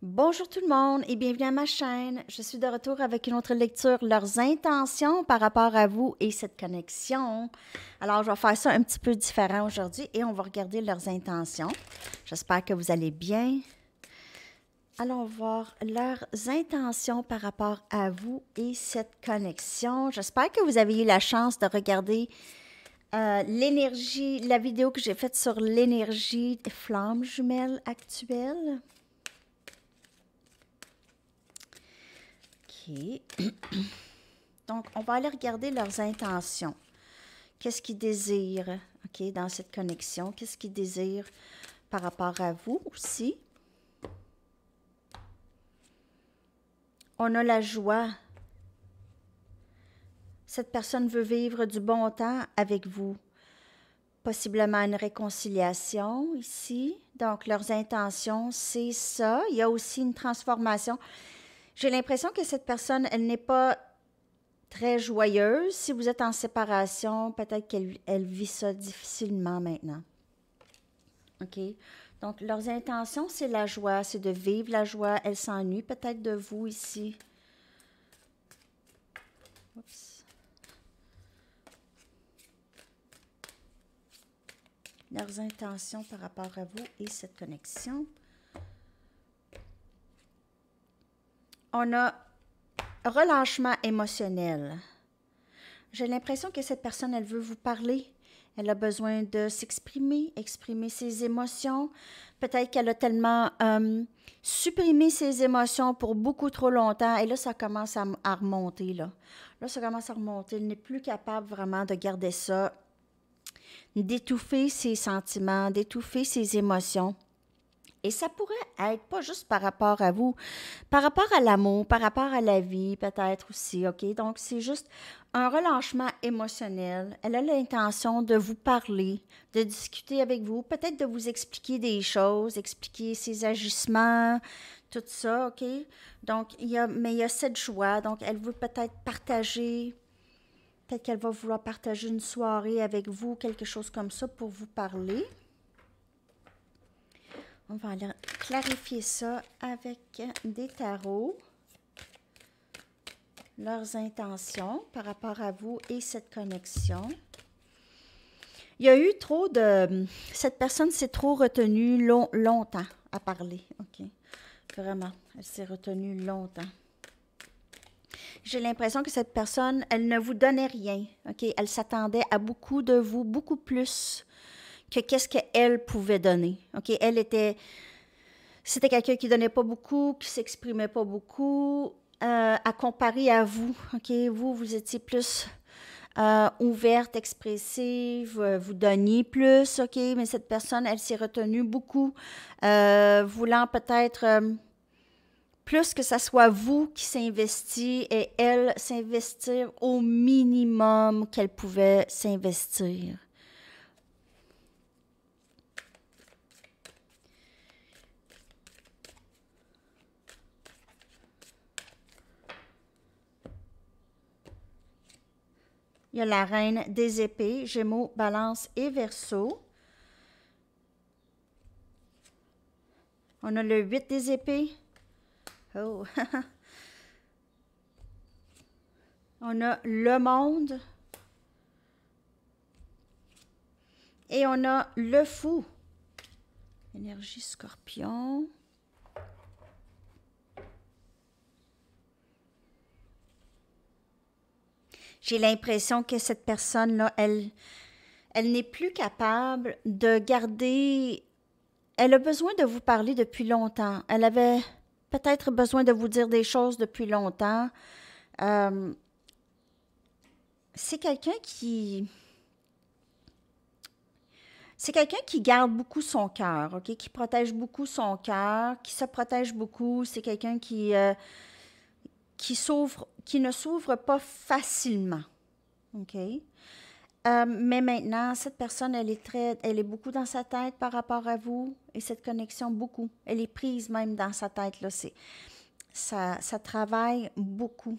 Bonjour tout le monde et bienvenue à ma chaîne. Je suis de retour avec une autre lecture, leurs intentions par rapport à vous et cette connexion. Alors, je vais faire ça un petit peu différent aujourd'hui et on va regarder leurs intentions. J'espère que vous allez bien. Allons voir leurs intentions par rapport à vous et cette connexion. J'espère que vous avez eu la chance de regarder l'énergie, la vidéo que j'ai faite sur l'énergie des flammes jumelles actuelles. OK. Donc, on va aller regarder leurs intentions. Qu'est-ce qu'ils désirent, OK, dans cette connexion? Qu'est-ce qu'ils désirent par rapport à vous aussi? On a la joie. Cette personne veut vivre du bon temps avec vous. Possiblement une réconciliation ici. Donc, leurs intentions, c'est ça. Il y a aussi une transformation. J'ai l'impression que cette personne, elle n'est pas très joyeuse. Si vous êtes en séparation, peut-être qu'elle vit ça difficilement maintenant. OK? Donc, leurs intentions, c'est la joie, c'est de vivre la joie. Elle s'ennuie peut-être de vous ici. Oups. Leurs intentions par rapport à vous et cette connexion. On a relâchement émotionnel. J'ai l'impression que cette personne, elle veut vous parler. Elle a besoin de s'exprimer, exprimer ses émotions. Peut-être qu'elle a tellement supprimé ses émotions pour beaucoup trop longtemps. Et là, ça commence à remonter. Là, ça commence à remonter. Elle n'est plus capable vraiment de garder ça, d'étouffer ses sentiments, d'étouffer ses émotions. Et ça pourrait être pas juste par rapport à vous, par rapport à l'amour, par rapport à la vie, peut-être aussi, OK? Donc, c'est juste un relâchement émotionnel. Elle a l'intention de vous parler, de discuter avec vous, peut-être de vous expliquer des choses, expliquer ses agissements, tout ça, OK? Donc, il y a cette joie. Donc, elle veut peut-être partager, peut-être qu'elle va vouloir partager une soirée avec vous, quelque chose comme ça pour vous parler. On va aller clarifier ça avec des tarots. Leurs intentions par rapport à vous et cette connexion. Il y a eu trop de... Cette personne s'est trop retenue longtemps à parler. OK. Vraiment, elle s'est retenue longtemps. J'ai l'impression que cette personne, elle ne vous donnait rien. OK. Elle s'attendait à beaucoup de vous, beaucoup plus que qu'est-ce qu'elle pouvait donner. OK. Elle était... C'était quelqu'un qui donnait pas beaucoup, qui s'exprimait pas beaucoup, à comparer à vous. OK? Vous étiez plus ouverte, expressive, vous donniez plus, OK? Mais cette personne, elle s'est retenue beaucoup, voulant peut-être plus que ce soit vous qui s'investit et elle s'investir au minimum qu'elle pouvait s'investir. Il y a la reine des épées, Gémeaux, Balance et Verseau. On a le 8 des épées. Oh! On a le monde. Et on a le fou. Énergie scorpion. J'ai l'impression que cette personne-là, elle n'est plus capable de garder... Elle a besoin de vous parler depuis longtemps. Elle avait peut-être besoin de vous dire des choses depuis longtemps. C'est quelqu'un qui... C'est quelqu'un qui garde beaucoup son cœur, OK? Qui protège beaucoup son cœur, qui se protège beaucoup. C'est quelqu'un qui ne s'ouvre pas facilement, OK? Mais maintenant, cette personne, elle est beaucoup dans sa tête par rapport à vous et cette connexion, beaucoup. Elle est prise même dans sa tête, là. Ça travaille beaucoup.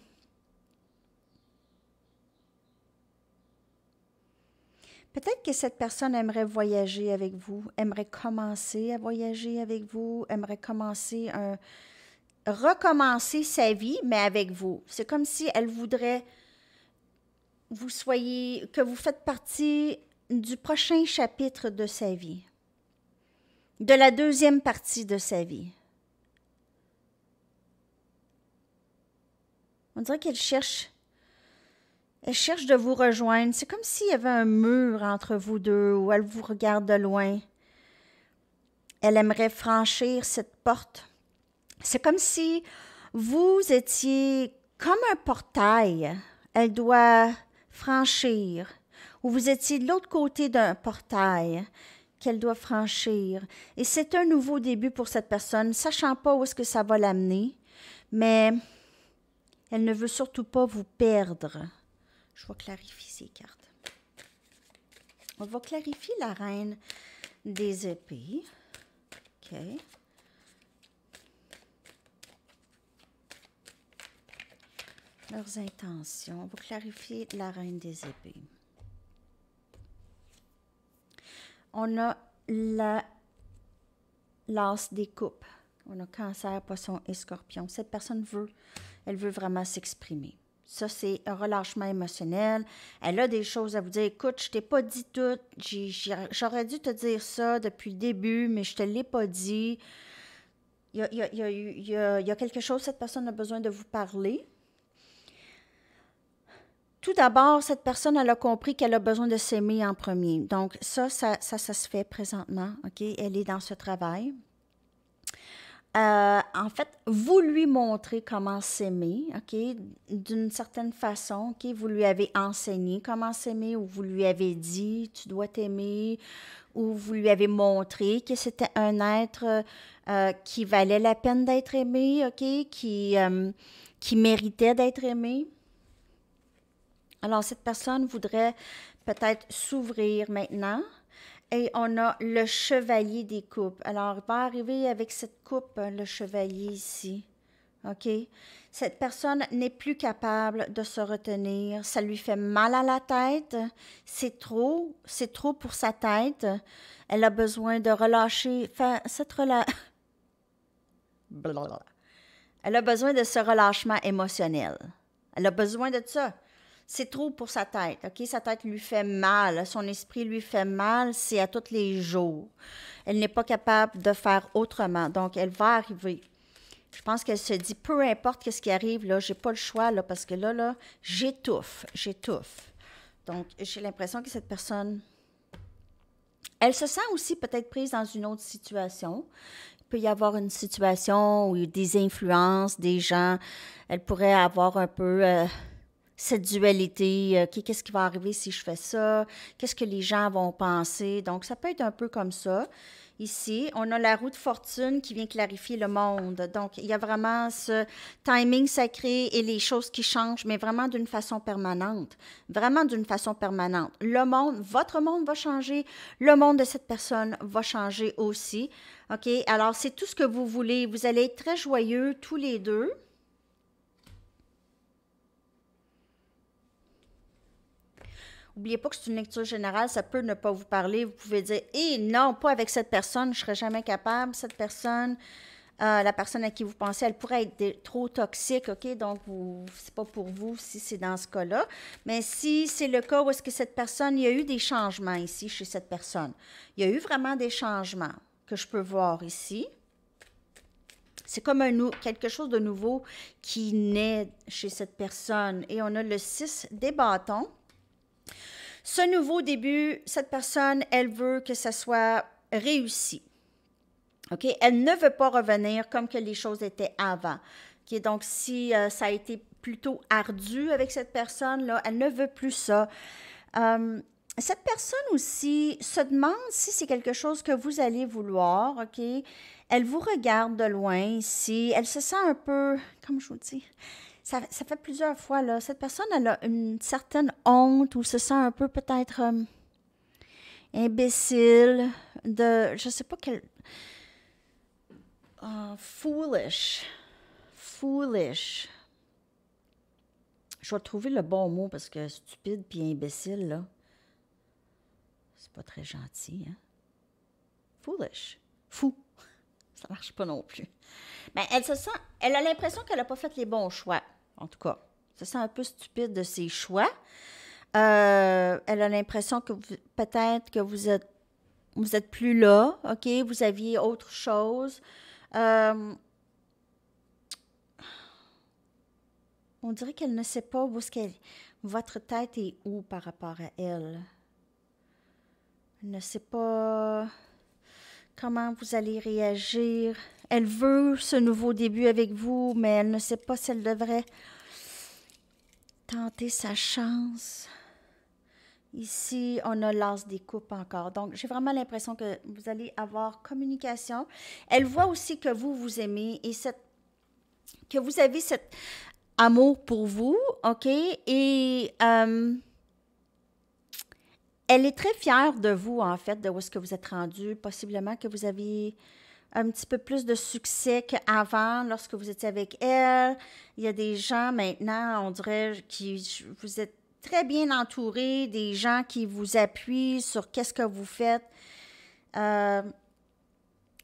Peut-être que cette personne aimerait voyager avec vous, aimerait commencer à voyager avec vous, aimerait commencer recommencer sa vie, mais avec vous. C'est comme si elle voudrait que vous faites partie du prochain chapitre de sa vie, de la deuxième partie de sa vie. On dirait qu'elle cherche de vous rejoindre. C'est comme s'il y avait un mur entre vous deux où elle vous regarde de loin. Elle aimerait franchir cette porte. C'est comme si vous étiez comme un portail. Elle doit franchir. Ou vous étiez de l'autre côté d'un portail qu'elle doit franchir. Et c'est un nouveau début pour cette personne, sachant pas où est-ce que ça va l'amener, mais elle ne veut surtout pas vous perdre. Je vais clarifier ces cartes. On va clarifier la reine des épées. OK. Leurs intentions. On va clarifier la reine des épées. On a l'as des coupes. On a Cancer, Poisson et Scorpion. Cette personne elle veut vraiment s'exprimer. Ça, c'est un relâchement émotionnel. Elle a des choses à vous dire. Écoute, je t'ai pas dit tout. J'aurais dû te dire ça depuis le début, mais je te l'ai pas dit. Il y a quelque chose, cette personne a besoin de vous parler. Tout d'abord, cette personne, elle a compris qu'elle a besoin de s'aimer en premier. Donc, ça se fait présentement, OK? Elle est dans ce travail. En fait, vous lui montrez comment s'aimer, OK? D'une certaine façon, OK? Vous lui avez enseigné comment s'aimer, ou vous lui avez dit, tu dois t'aimer, ou vous lui avez montré que c'était un être qui valait la peine d'être aimé, OK? Qui méritait d'être aimé. Alors, cette personne voudrait peut-être s'ouvrir maintenant. Et on a le chevalier des coupes. Alors, il va arriver avec cette coupe, le chevalier ici. OK? Cette personne n'est plus capable de se retenir. Ça lui fait mal à la tête. C'est trop pour sa tête. Elle a besoin de relâcher. Elle a besoin de ce relâchement émotionnel. Elle a besoin de ça. C'est trop pour sa tête, OK? Sa tête lui fait mal, son esprit lui fait mal, c'est à tous les jours. Elle n'est pas capable de faire autrement, donc elle va arriver. Je pense qu'elle se dit, peu importe ce qui arrive, là, j'ai pas le choix, là, parce que là, j'étouffe. Donc, j'ai l'impression que cette personne, elle se sent aussi peut-être prise dans une autre situation. Il peut y avoir une situation où des influences, des gens, elle pourrait avoir un peu... cette dualité, qu'est-ce qui va arriver si je fais ça? Qu'est-ce que les gens vont penser? Donc, ça peut être un peu comme ça. Ici, on a la roue de fortune qui vient clarifier le monde. Donc, il y a vraiment ce timing sacré et les choses qui changent, mais vraiment d'une façon permanente. Vraiment d'une façon permanente. Le monde, votre monde va changer. Le monde de cette personne va changer aussi. OK? Alors, c'est tout ce que vous voulez. Vous allez être très joyeux tous les deux. N'oubliez pas que c'est une lecture générale, ça peut ne pas vous parler. Vous pouvez dire « Eh non, pas avec cette personne, je ne serais jamais capable. Cette personne, la personne à qui vous pensez, elle pourrait être trop toxique, OK? Donc, c'est pas pour vous si c'est dans ce cas-là. Mais si c'est le cas où est-ce que cette personne, il y a eu des changements ici chez cette personne. Il y a eu vraiment des changements que je peux voir ici. C'est comme quelque chose de nouveau qui naît chez cette personne. Et on a le 6 des bâtons. Ce nouveau début, cette personne, elle veut que ça soit réussi. OK? Elle ne veut pas revenir comme que les choses étaient avant. OK? Donc, si ça a été plutôt ardu avec cette personne-là, elle ne veut plus ça. Cette personne aussi se demande si c'est quelque chose que vous allez vouloir. OK? Elle vous regarde de loin ici. Elle se sent un peu, comme je vous dis... Ça fait plusieurs fois, là. Cette personne, elle a une certaine honte ou se sent un peu peut-être imbécile, je sais pas quel... foolish. Je vais trouver le bon mot parce que stupide puis imbécile, là, c'est pas très gentil, hein? Foolish. Fou. Ça marche pas non plus. Mais elle a l'impression qu'elle n'a pas fait les bons choix, en tout cas. Elle se sent un peu stupide de ses choix. Elle a l'impression que peut-être que vous êtes plus là, OK? Vous aviez autre chose. On dirait qu'elle ne sait pas votre tête est où par rapport à elle. Elle ne sait pas comment vous allez réagir. Elle veut ce nouveau début avec vous, mais elle ne sait pas si elle devrait tenter sa chance. Ici, on a l'as des coupes encore. Donc, j'ai vraiment l'impression que vous allez avoir communication. Elle voit aussi que vous aimez et que vous avez cet amour pour vous, OK? Et elle est très fière de vous, en fait, de où est-ce que vous êtes rendu. Possiblement que vous avez un petit peu plus de succès qu'avant lorsque vous étiez avec elle. Il y a des gens maintenant, on dirait, vous êtes très bien entouré, des gens qui vous appuient sur qu'est-ce que vous faites. Elle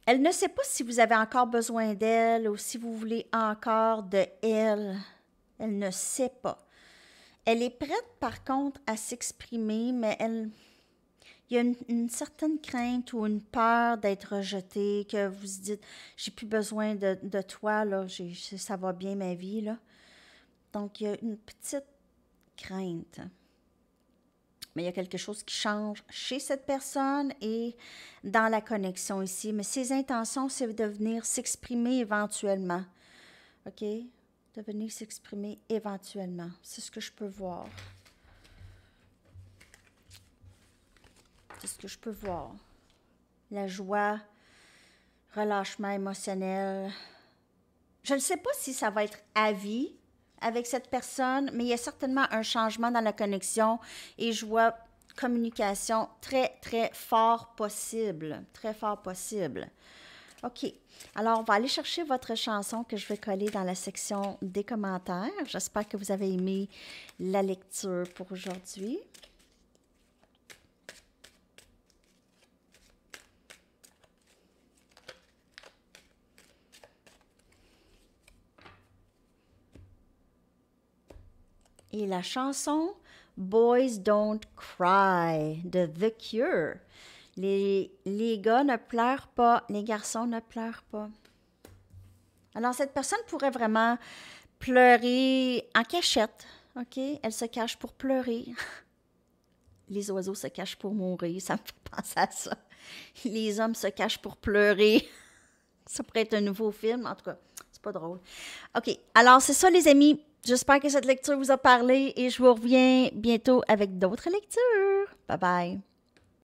ne sait pas si vous avez encore besoin d'elle ou si vous voulez encore de elle. Elle ne sait pas. Elle est prête, par contre, à s'exprimer, mais il y a une certaine crainte ou une peur d'être rejetée, que vous vous dites, j'ai plus besoin de toi, là, ça va bien ma vie, là. Donc, il y a une petite crainte. Mais il y a quelque chose qui change chez cette personne et dans la connexion ici. Mais ses intentions, c'est de venir s'exprimer éventuellement. OK? De venir s'exprimer éventuellement. C'est ce que je peux voir. C'est ce que je peux voir. La joie, relâchement émotionnel. Je ne sais pas si ça va être à vie avec cette personne, mais il y a certainement un changement dans la connexion et je vois communication très, très fort possible. Très fort possible. OK. Alors, on va aller chercher votre chanson que je vais coller dans la section des commentaires. J'espère que vous avez aimé la lecture pour aujourd'hui. Et la chanson Boys Don't Cry de The Cure. Les gars ne pleurent pas, les garçons ne pleurent pas. Alors, cette personne pourrait vraiment pleurer en cachette, OK? Elle se cache pour pleurer. Les oiseaux se cachent pour mourir, ça me fait penser à ça. Les hommes se cachent pour pleurer. Ça pourrait être un nouveau film, en tout cas, c'est pas drôle. OK, alors c'est ça les amis. J'espère que cette lecture vous a parlé et je vous reviens bientôt avec d'autres lectures. Bye bye.